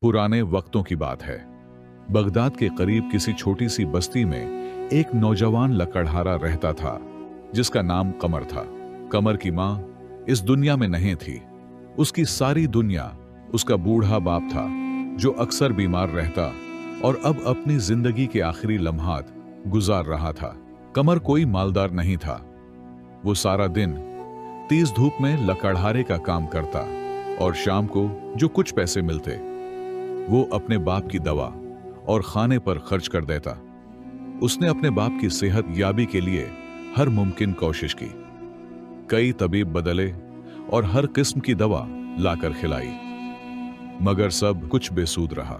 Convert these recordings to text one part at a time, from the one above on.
पुराने वक्तों की बात है। बगदाद के करीब किसी छोटी सी बस्ती में एक नौजवान लकड़हारा रहता था जिसका नाम कमर था। कमर की मां इस दुनिया में नहीं थी। उसकी सारी दुनिया उसका बूढ़ा बाप था जो अक्सर बीमार रहता और अब अपनी जिंदगी के आखिरी लम्हात गुजार रहा था। कमर कोई मालदार नहीं था। वो सारा दिन तेज धूप में लकड़हारे का काम करता और शाम को जो कुछ पैसे मिलते वो अपने बाप की दवा और खाने पर खर्च कर देता। उसने अपने बाप की सेहत याबी के लिए हर मुमकिन कोशिश की। कई तबीब बदले और हर किस्म की दवा लाकर खिलाई, मगर सब कुछ बेसूद रहा,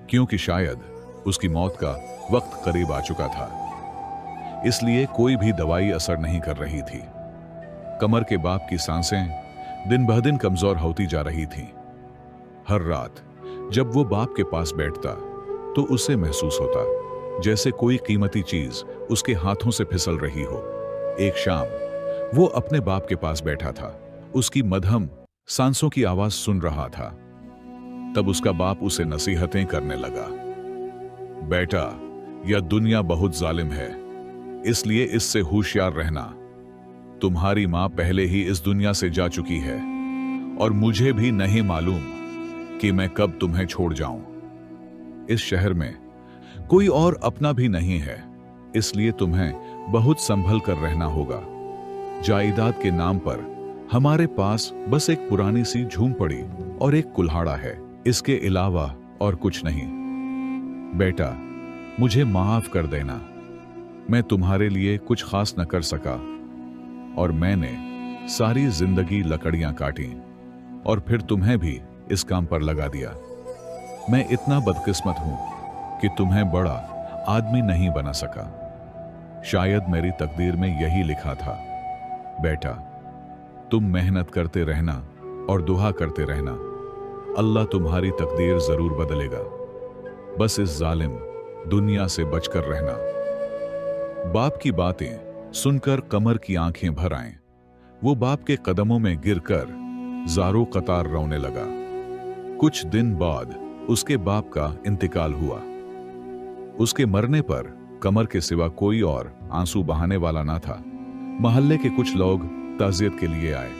क्योंकि शायद उसकी मौत का वक्त करीब आ चुका था। इसलिए कोई भी दवाई असर नहीं कर रही थी। कमर के बाप की सांसें दिन ब दिन कमजोर होती जा रही थीं। हर रात जब वो बाप के पास बैठता तो उसे महसूस होता जैसे कोई कीमती चीज उसके हाथों से फिसल रही हो। एक शाम वो अपने बाप के पास बैठा था, उसकी मध्यम सांसों की आवाज सुन रहा था। तब उसका बाप उसे नसीहतें करने लगा। बेटा, यह दुनिया बहुत जालिम है, इसलिए इससे होशियार रहना। तुम्हारी मां पहले ही इस दुनिया से जा चुकी है और मुझे भी नहीं मालूम कि मैं कब तुम्हें छोड़ जाऊं। इस शहर में कोई और अपना भी नहीं है, इसलिए तुम्हें बहुत संभल कर रहना होगा। जायदाद के नाम पर हमारे पास बस एक पुरानी सी झूमपड़ी और एक कुल्हाड़ा है, इसके अलावा और कुछ नहीं। बेटा, मुझे माफ कर देना, मैं तुम्हारे लिए कुछ खास न कर सका और मैंने सारी जिंदगी लकड़ियां काटी और फिर तुम्हें भी इस काम पर लगा दिया। मैं इतना बदकिस्मत हूं कि तुम्हें बड़ा आदमी नहीं बना सका। शायद मेरी तकदीर में यही लिखा था। बेटा, तुम मेहनत करते रहना और दुआ करते रहना, अल्लाह तुम्हारी तकदीर जरूर बदलेगा। बस इस जालिम दुनिया से बचकर रहना। बाप की बातें सुनकर कमर की आंखें भर आएं। वो बाप के कदमों में गिरकर जारो कतार रोने लगा। कुछ दिन बाद उसके बाप का इंतकाल हुआ। उसके मरने पर कमर के सिवा कोई और आंसू बहाने वाला ना था। मोहल्ले के कुछ लोग ताज़ियत के लिए आए।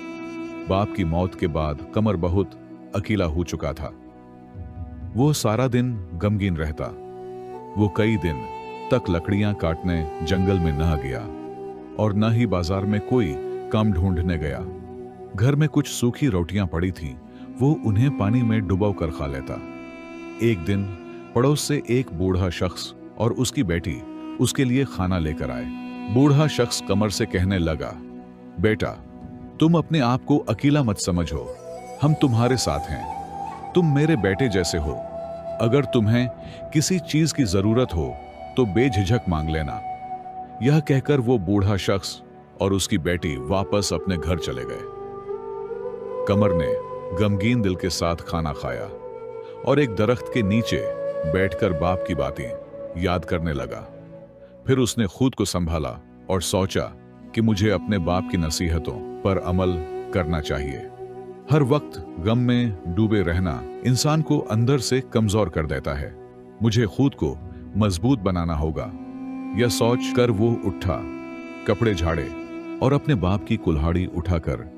बाप की मौत के बाद कमर बहुत अकेला हो चुका था। वो सारा दिन गमगीन रहता। वो कई दिन तक लकड़ियां काटने जंगल में न गया और न ही बाजार में कोई काम ढूंढने गया। घर में कुछ सूखी रोटियां पड़ी थीं, वो उन्हें पानी में डुबो कर खा लेता। एक दिन पड़ोस से एक बूढ़ा शख्स और उसकी बेटी उसके लिए खाना लेकर आए। बूढ़ा शख्स कमर से कहने लगा, बेटा, तुम अपने आप को अकेला मत समझो, हम तुम्हारे साथ हैं। तुम मेरे बेटे जैसे हो। अगर तुम्हें किसी चीज की जरूरत हो तो बेझिझक मांग लेना। यह कहकर वो बूढ़ा शख्स और उसकी बेटी वापस अपने घर चले गए। कमर ने गमगीन दिल के साथ खाना खाया और एक दरख्त के नीचे बैठकर बाप की बातें याद करने लगा। फिर उसने खुद को संभाला और सोचा कि मुझे अपने बाप की नसीहतों पर अमल करना चाहिए। हर वक्त गम में डूबे रहना इंसान को अंदर से कमजोर कर देता है। मुझे खुद को मजबूत बनाना होगा। यह सोच कर वो उठा, कपड़े झाड़े और अपने बाप की कुल्हाड़ी उठाकर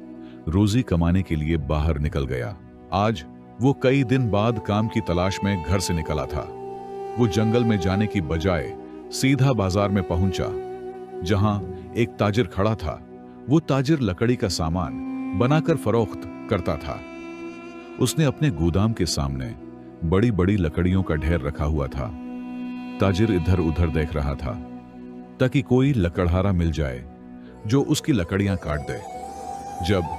रोजी कमाने के लिए बाहर निकल गया। आज वो कई दिन बाद काम की तलाश में घर से निकला था। वो जंगल में जाने की बजाय सीधा बाजार में पहुंचा, जहां एक ताजिर खड़ा था। वो ताजिर लकड़ी का सामान बनाकर फरोख्त करता था। उसने अपने गोदाम के सामने बड़ी बड़ी लकड़ियों का ढेर रखा हुआ था। ताजिर इधर उधर देख रहा था ताकि कोई लकड़हारा मिल जाए जो उसकी लकड़ियां काट दे। जब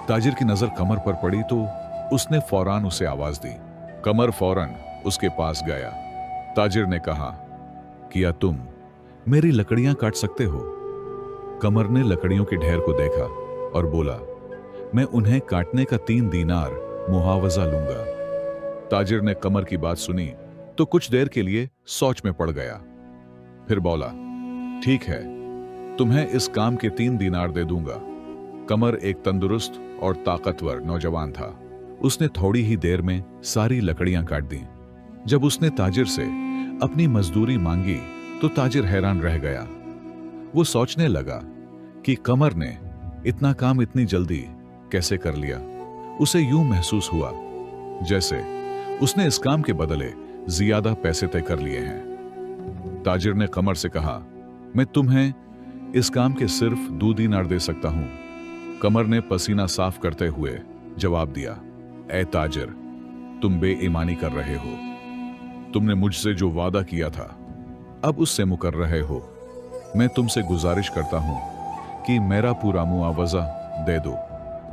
ताजिर की नजर कमर पर पड़ी तो उसने फौरन उसे आवाज दी। कमर फौरन उसके पास गया। ताजिर ने कहा, क्या तुम मेरी लकड़ियां काट सकते हो? कमर ने लकड़ियों के ढेर को देखा और बोला, मैं उन्हें काटने का 3 दीनार मुआवजा लूंगा। ताजिर ने कमर की बात सुनी तो कुछ देर के लिए सोच में पड़ गया। फिर बोला, ठीक है, तुम्हें इस काम के 3 दीनार दे दूंगा। कमर एक तंदुरुस्त और ताकतवर नौजवान था। उसने थोड़ी ही देर में सारी लकड़ियां काट दी। जब उसने ताजिर से अपनी मजदूरी मांगी तो ताजिर हैरान रह गया। वो सोचने लगा कि कमर ने इतना काम इतनी जल्दी कैसे कर लिया। उसे यूं महसूस हुआ जैसे उसने इस काम के बदले ज्यादा पैसे तय कर लिए हैं। ताजिर ने कमर से कहा, मैं तुम्हें इस काम के सिर्फ 2 दीनार दे सकता हूं। कमर ने पसीना साफ करते हुए जवाब दिया, ए ताजिर, तुम बेईमानी कर रहे हो। तुमने मुझसे जो वादा किया था अब उससे मुकर रहे हो। मैं तुमसे गुजारिश करता हूं कि मेरा पूरा मुआवजा दे दो,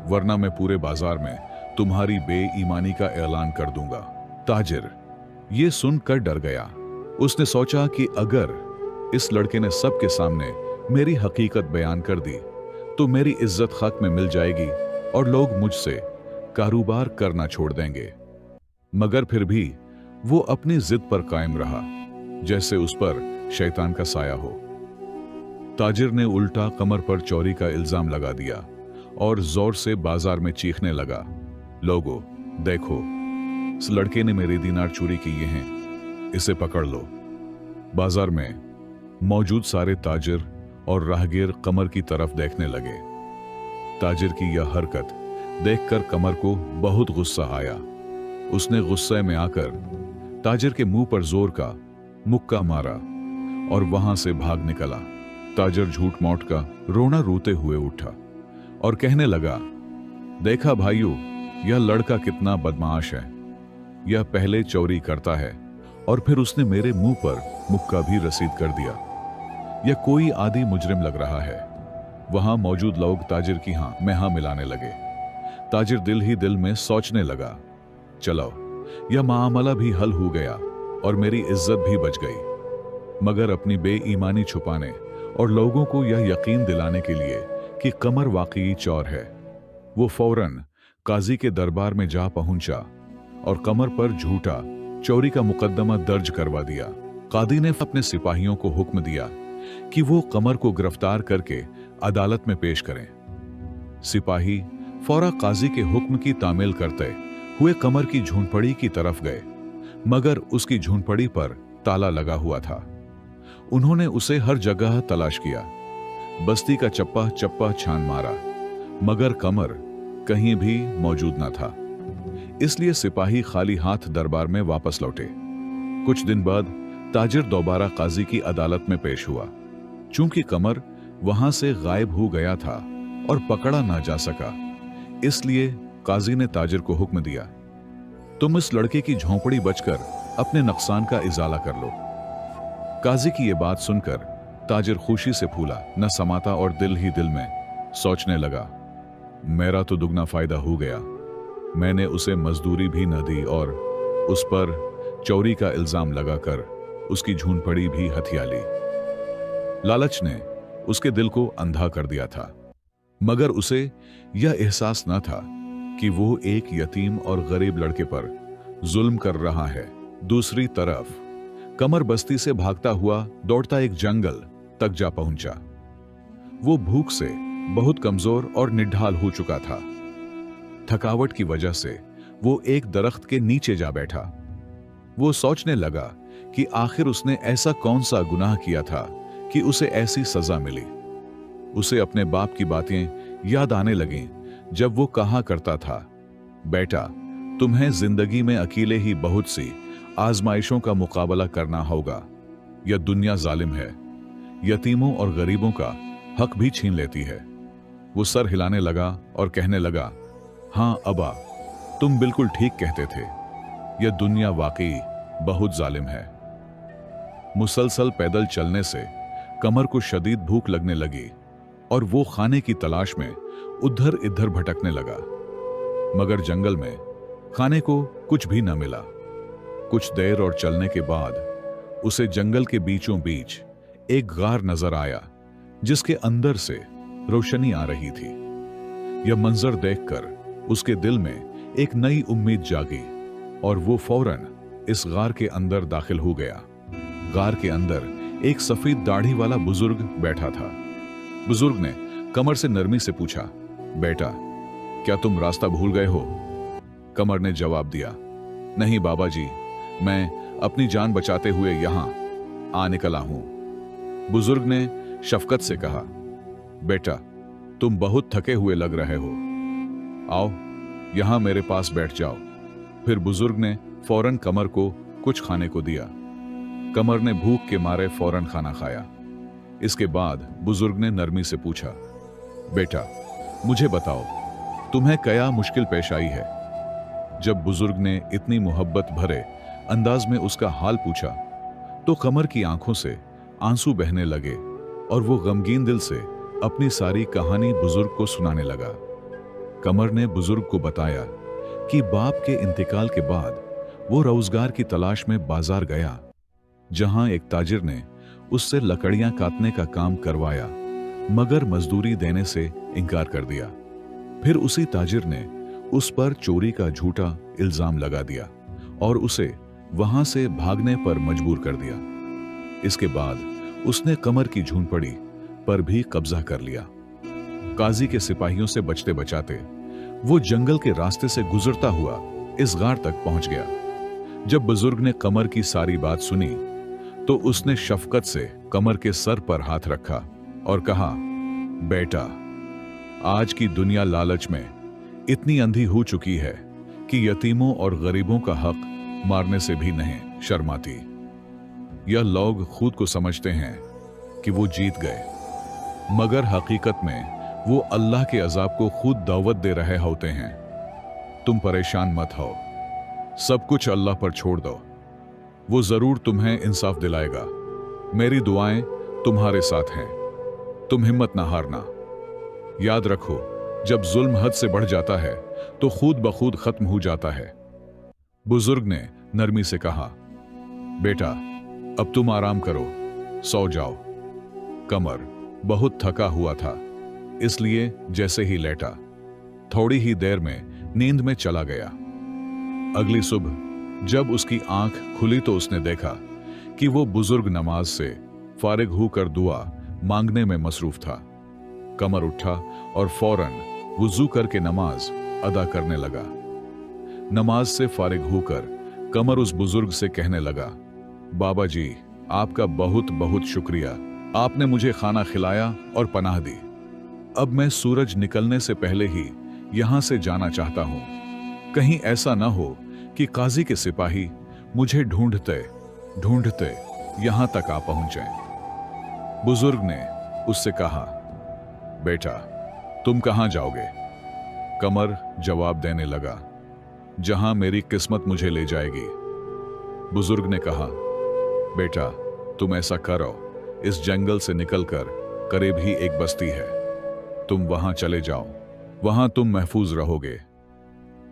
वरना मैं पूरे बाजार में तुम्हारी बेईमानी का ऐलान कर दूंगा। ताजिर ये सुनकर डर गया। उसने सोचा कि अगर इस लड़के ने सबके सामने मेरी हकीकत बयान कर दी तो मेरी इज्जत खाक में मिल जाएगी और लोग मुझसे कारोबार करना छोड़ देंगे। मगर फिर भी वो अपनी जिद पर कायम रहा, जैसे उस पर शैतान का साया हो। ताजिर ने उल्टा कमर पर चोरी का इल्जाम लगा दिया और जोर से बाजार में चीखने लगा, लोगों देखो, इस लड़के ने मेरे दीनार चोरी किए हैं, इसे पकड़ लो। बाजार में मौजूद सारे ताजिर और राहगीर कमर की तरफ देखने लगे। ताजिर की यह हरकत देखकर कमर को बहुत गुस्सा आया। उसने गुस्से में आकर ताजिर के मुंह पर जोर का मुक्का मारा और वहां से भाग निकला। ताजिर झूठ मौट का रोना रोते हुए उठा और कहने लगा, देखा भाइयों, यह लड़का कितना बदमाश है। यह पहले चोरी करता है और फिर उसने मेरे मुंह पर मुक्का भी रसीद कर दिया। यह कोई आदि मुजरिम लग रहा है। वहां मौजूद लोग ताजिर की हां में हां मिलाने लगे। ताजिर दिल ही दिल में सोचने लगा, चलो यह मामला भी हल हो गया और मेरी इज्जत भी बच गई। मगर अपनी बेईमानी छुपाने और लोगों को यह यकीन दिलाने के लिए कि कमर वाकई चोर है, वो फौरन काजी के दरबार में जा पहुंचा और कमर पर झूठा चोरी का मुकदमा दर्ज करवा दिया। कादी ने अपने सिपाहियों को हुक्म दिया कि वो कमर को गिरफ्तार करके अदालत में पेश करें। सिपाही फौरा काजी के हुक्म की तामील करते हुए कमर की झूंपड़ी की तरफ गए, मगर उसकी झूंपड़ी पर ताला लगा हुआ था। उन्होंने उसे हर जगह तलाश किया, बस्ती का चप्पा चप्पा छान मारा, मगर कमर कहीं भी मौजूद न था। इसलिए सिपाही खाली हाथ दरबार में वापस लौटे। कुछ दिन बाद ताजिर दोबारा काजी की अदालत में पेश हुआ। चूंकि कमर वहां से गायब हो गया था और पकड़ा ना जा सका, इसलिए काजी ने ताजिर को हुक्म दिया, तुम इस लड़के की झोंपड़ी बचकर अपने नुकसान का इजाला कर लो। काजी की यह बात सुनकर ताजिर खुशी से फूला न समाता और दिल ही दिल में सोचने लगा, मेरा तो दुगना फायदा हो गया। मैंने उसे मजदूरी भी न दी और उस पर चोरी का इल्जाम लगाकर उसकी झूंपड़ी भी हथिया ली। लालच ने उसके दिल को अंधा कर दिया था, मगर उसे यह एहसास न था कि वो एक यतीम और गरीब लड़के पर जुल्म कर रहा है। दूसरी तरफ कमर बस्ती से भागता हुआ दौड़ता एक जंगल तक जा पहुंचा। वो भूख से बहुत कमजोर और निढाल हो चुका था। थकावट की वजह से वो एक दरख्त के नीचे जा बैठा। वो सोचने लगा कि आखिर उसने ऐसा कौन सा गुनाह किया था कि उसे ऐसी सजा मिली। उसे अपने बाप की बातें याद आने लगीं, जब वो कहा करता था, बेटा, तुम्हें जिंदगी में अकेले ही बहुत सी आजमाइशों का मुकाबला करना होगा। यह दुनिया जालिम है, यतीमों और गरीबों का हक भी छीन लेती है। वो सर हिलाने लगा और कहने लगा, हां अबा, तुम बिल्कुल ठीक कहते थे। यह दुनिया वाकई बहुत जालिम है। मुसलसल पैदल चलने से कमर को शदीद भूख लगने लगी और वो खाने की तलाश में उधर इधर भटकने लगा, मगर जंगल में खाने को कुछ भी न मिला। कुछ देर और चलने के बाद उसे जंगल के बीचों बीच एक गार नजर आया, जिसके अंदर से रोशनी आ रही थी। यह मंजर देखकर उसके दिल में एक नई उम्मीद जागी और वो फौरन इस गार के अंदर दाखिल हो गया। गार के अंदर एक सफेद दाढ़ी वाला बुजुर्ग बैठा था। बुजुर्ग ने कमर से नरमी से पूछा, बेटा, क्या तुम रास्ता भूल गए हो? कमर ने जवाब दिया, नहीं बाबा जी, मैं अपनी जान बचाते हुए यहां आ निकला हूं। बुजुर्ग ने शफकत से कहा, बेटा तुम बहुत थके हुए लग रहे हो, आओ यहां मेरे पास बैठ जाओ। फिर बुजुर्ग ने फौरन कमर को कुछ खाने को दिया। कमर ने भूख के मारे फौरन खाना खाया। इसके बाद बुजुर्ग ने नरमी से पूछा, बेटा मुझे बताओ तुम्हें क्या मुश्किल पेश आई है। जब बुजुर्ग ने इतनी मोहब्बत भरे अंदाज में उसका हाल पूछा तो कमर की आंखों से आंसू बहने लगे और वो गमगीन दिल से अपनी सारी कहानी बुजुर्ग को सुनाने लगा। कमर ने बुजुर्ग को बताया कि बाप के इंतकाल के बाद वो रोजगार की तलाश में बाजार गया, जहां एक ताजिर ने उससे लकड़ियां काटने का काम करवाया, मगर मजदूरी देने से इनकार कर दिया। फिर उसी ताजिर ने उस पर चोरी का झूठा इल्जाम लगा दिया और उसे वहां से भागने पर मजबूर कर दिया। इसके बाद उसने कमर की झूंपड़ी पर भी कब्जा कर लिया। काजी के सिपाहियों से बचते बचाते वो जंगल के रास्ते से गुजरता हुआ इस गार तक पहुंच गया। जब बुजुर्ग ने कमर की सारी बात सुनी तो उसने शफकत से कमर के सर पर हाथ रखा और कहा, बेटा आज की दुनिया लालच में इतनी अंधी हो चुकी है कि यतीमों और गरीबों का हक मारने से भी नहीं शर्माती। यह लोग खुद को समझते हैं कि वो जीत गए, मगर हकीकत में वो अल्लाह के अजाब को खुद दावत दे रहे होते हैं। तुम परेशान मत हो, सब कुछ अल्लाह पर छोड़ दो, वो जरूर तुम्हें इंसाफ दिलाएगा। मेरी दुआएं तुम्हारे साथ हैं, तुम हिम्मत ना हारना। याद रखो, जब जुल्म हद से बढ़ जाता है तो खुद ब खुद खत्म हो जाता है। बुजुर्ग ने नरमी से कहा, बेटा अब तुम आराम करो, सो जाओ। कमर बहुत थका हुआ था, इसलिए जैसे ही लेटा थोड़ी ही देर में नींद में चला गया। अगली सुबह जब उसकी आंख खुली तो उसने देखा कि वो बुजुर्ग नमाज से फारिग होकर दुआ मांगने में मसरूफ था। कमर उठा और फौरन वुजू करके नमाज अदा करने लगा। नमाज से फारिग होकर कमर उस बुजुर्ग से कहने लगा, बाबा जी आपका बहुत बहुत शुक्रिया, आपने मुझे खाना खिलाया और पनाह दी। अब मैं सूरज निकलने से पहले ही यहां से जाना चाहता हूं। कहीं ऐसा ना हो कि काजी के सिपाही मुझे ढूंढते ढूंढते यहां तक आ पहुंचे। बुजुर्ग ने उससे कहा, बेटा तुम कहां जाओगे? कमर जवाब देने लगा, जहां मेरी किस्मत मुझे ले जाएगी। बुजुर्ग ने कहा, बेटा तुम ऐसा करो, इस जंगल से निकलकर करीब ही एक बस्ती है, तुम वहां चले जाओ, वहां तुम महफूज रहोगे।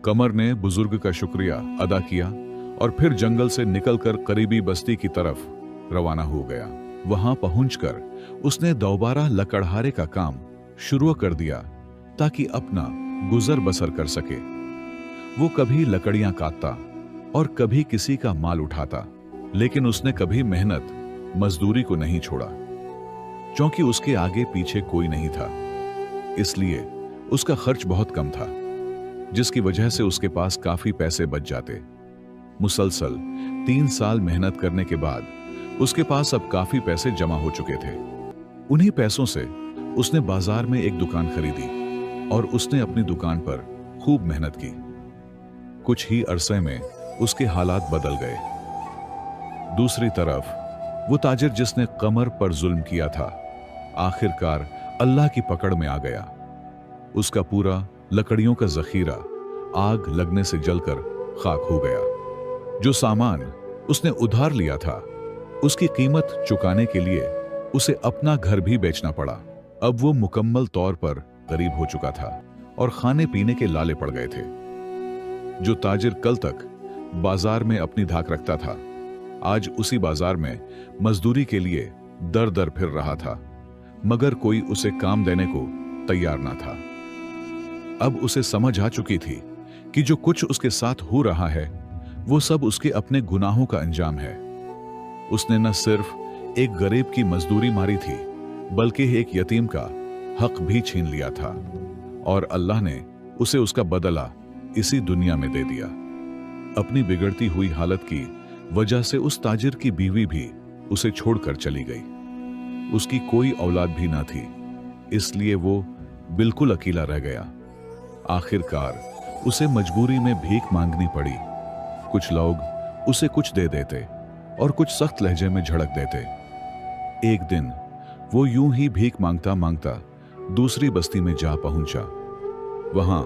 कमर ने बुजुर्ग का शुक्रिया अदा किया और फिर जंगल से निकलकर करीबी बस्ती की तरफ रवाना हो गया। वहां पहुंचकर उसने दोबारा लकड़हारे का काम शुरू कर दिया ताकि अपना गुजर बसर कर सके। वो कभी लकड़ियां काटता और कभी किसी का माल उठाता, लेकिन उसने कभी मेहनत मजदूरी को नहीं छोड़ा, क्योंकि उसके आगे पीछे कोई नहीं था। इसलिए उसका खर्च बहुत कम था, जिसकी वजह से उसके पास काफी पैसे बच जाते। मुसलसल 3 साल मेहनत करने के बाद उसके पास अब काफी पैसे जमा हो चुके थे। उन्हीं पैसों से उसने बाजार में एक दुकान खरीदी और उसने अपनी दुकान पर खूब मेहनत की। कुछ ही अरसे में उसके हालात बदल गए। दूसरी तरफ वो ताजिर जिसने कमर पर जुल्म किया था, आखिरकार अल्लाह की पकड़ में आ गया। उसका पूरा लकड़ियों का जखीरा आग लगने से जलकर खाक हो गया। जो सामान उसने उधार लिया था, उसकी कीमत चुकाने के लिए उसे अपना घर भी बेचना पड़ा। अब वो मुकम्मल तौर पर गरीब हो चुका था और खाने पीने के लाले पड़ गए थे। जो ताजिर कल तक बाजार में अपनी धाक रखता था, आज उसी बाजार में मजदूरी के लिए दर दर फिर रहा था, मगर कोई उसे काम देने को तैयार ना था। अब उसे समझ आ चुकी थी कि जो कुछ उसके साथ हो रहा है वो सब उसके अपने गुनाहों का अंजाम है। उसने न सिर्फ एक गरीब की मजदूरी मारी थी, बल्कि एक यतीम का हक भी छीन लिया था, और अल्लाह ने उसे उसका बदला इसी दुनिया में दे दिया। अपनी बिगड़ती हुई हालत की वजह से उस ताजिर की बीवी भी उसे छोड़कर चली गई। उसकी कोई औलाद भी ना थी, इसलिए वो बिल्कुल अकेला रह गया। आखिरकार उसे मजबूरी में भीख मांगनी पड़ी। कुछ लोग उसे कुछ दे देते और कुछ सख्त लहजे में झड़क देते। एक दिन वो यूं ही भीख मांगता मांगता दूसरी बस्ती में जा पहुंचा। वहां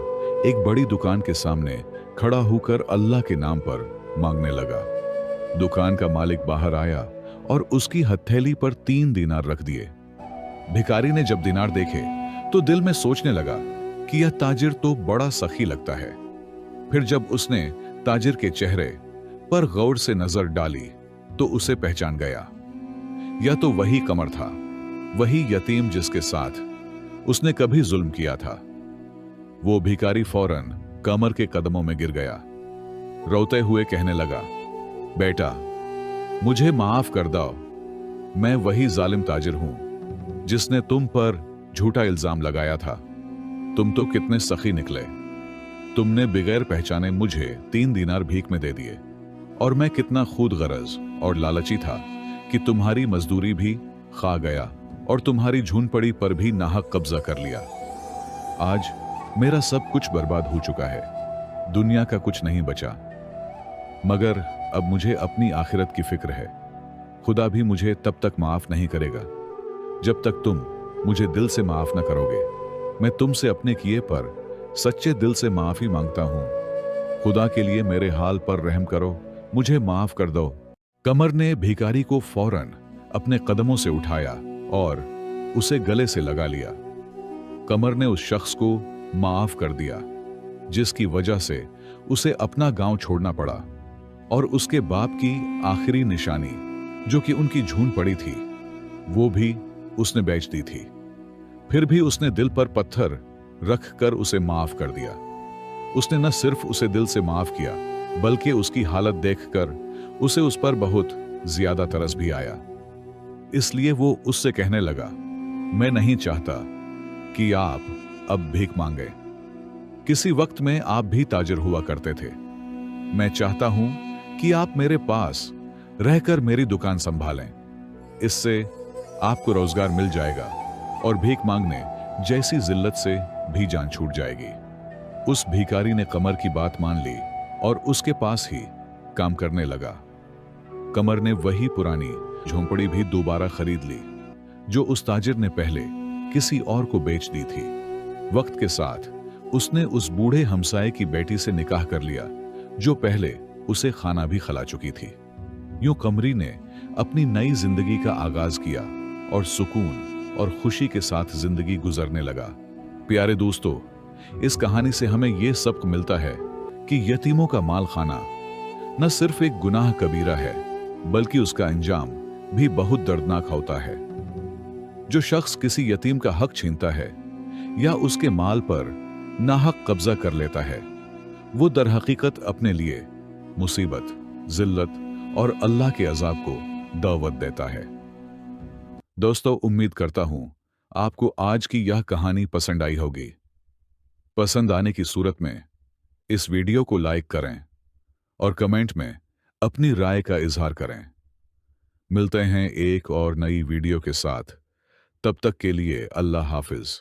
एक बड़ी दुकान के सामने खड़ा होकर अल्लाह के नाम पर मांगने लगा। दुकान का मालिक बाहर आया और उसकी हथेली पर 3 दीनार रख दिए। भिखारी ने जब दीनार देखे तो दिल में सोचने लगा कि यह ताजिर तो बड़ा सखी लगता है। फिर जब उसने ताजिर के चेहरे पर गौर से नजर डाली तो उसे पहचान गया। यह तो वही कमर था, वही यतीम जिसके साथ उसने कभी जुल्म किया था। वो भिखारी फौरन कमर के कदमों में गिर गया। रोते हुए कहने लगा, बेटा मुझे माफ कर दो, मैं वही जालिम ताजिर हूं जिसने तुम पर झूठा इल्जाम लगाया था। तुम तो कितने सखी निकले। तुमने बिगैर पहचाने मुझे 3 दीनार भीख में दे दिए और मैं कितना खुद गरज और लालची था कि तुम्हारी मजदूरी भी खा गया और तुम्हारी झूनपड़ी पर भी नाहक कब्जा कर लिया। आज मेरा सब कुछ बर्बाद हो चुका है, दुनिया का कुछ नहीं बचा। मगर अब मुझे अपनी आखिरत की फिक्र है। खुदा भी मुझे तब तक माफ नहीं करेगा जब तक तुम मुझे दिल से माफ न करोगे। मैं तुमसे अपने किए पर सच्चे दिल से माफी मांगता हूं। खुदा के लिए मेरे हाल पर रहम करो, मुझे माफ कर दो। कमर ने भिखारी को फौरन अपने कदमों से उठाया और उसे गले से लगा लिया। कमर ने उस शख्स को माफ कर दिया जिसकी वजह से उसे अपना गांव छोड़ना पड़ा और उसके बाप की आखिरी निशानी जो कि उनकी झूनपड़ी थी वो भी उसने बेच दी थी। फिर भी उसने दिल पर पत्थर रख कर उसे माफ कर दिया। उसने न सिर्फ उसे दिल से माफ किया बल्कि उसकी हालत देखकर उसे उस पर बहुत ज्यादा तरस भी आया। इसलिए वो उससे कहने लगा, मैं नहीं चाहता कि आप अब भीख मांगे। किसी वक्त में आप भी ताजिर हुआ करते थे। मैं चाहता हूं कि आप मेरे पास रहकर मेरी दुकान संभालें। इससे आपको रोजगार मिल जाएगा और भीख मांगने जैसी जिल्लत से भी जान छूट जाएगी। उस भिखारी ने कमर की बात मान ली और उसके पास ही काम करने लगा। कमर ने वही पुरानी झोंपड़ी भी दोबारा खरीद ली जो उस ताजिर ने पहले किसी और को बेच दी थी। वक्त के साथ उसने उस बूढ़े हमसाये की बेटी से निकाह कर लिया जो पहले उसे खाना भी खिला चुकी थी। यूं कमरी ने अपनी नई जिंदगी का आगाज किया और सुकून और खुशी के साथ जिंदगी गुजरने लगा। प्यारे दोस्तों, इस कहानी से हमें यह सबक मिलता है कि यतीमों का माल खाना न सिर्फ एक गुनाह कबीरा है बल्कि उसका अंजाम भी बहुत दर्दनाक होता है। जो शख्स किसी यतीम का हक छीनता है या उसके माल पर नाहक कब्जा कर लेता है वो दरहकीकत अपने लिए मुसीबत, जिल्लत और अल्लाह के अजाब को दावत देता है। दोस्तों, उम्मीद करता हूं आपको आज की यह कहानी पसंद आई होगी। पसंद आने की सूरत में इस वीडियो को लाइक करें और कमेंट में अपनी राय का इजहार करें। मिलते हैं एक और नई वीडियो के साथ। तब तक के लिए अल्लाह हाफिज।